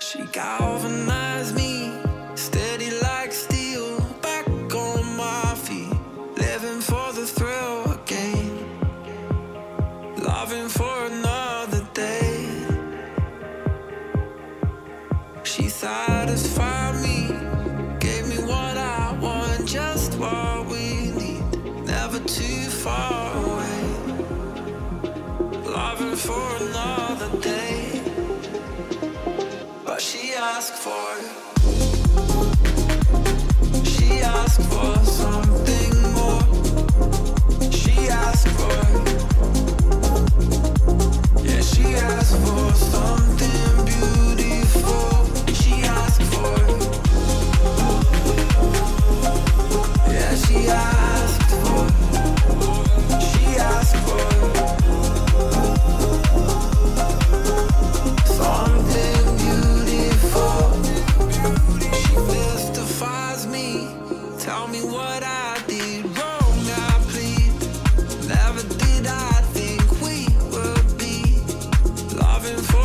She galvanized me, steady like steel, back on my feet, living for the thrill again, loving for another day. She satisfied me, gave me what I want, just what we need, never too far away, loving for another day. But she asked for something more. She asked for, yeah, she asked for something beautiful. She asked for, yeah, she asked for, she asked for something beautiful. She mystifies me, tell me what I did wrong, I plead. Never did I think we would be loving for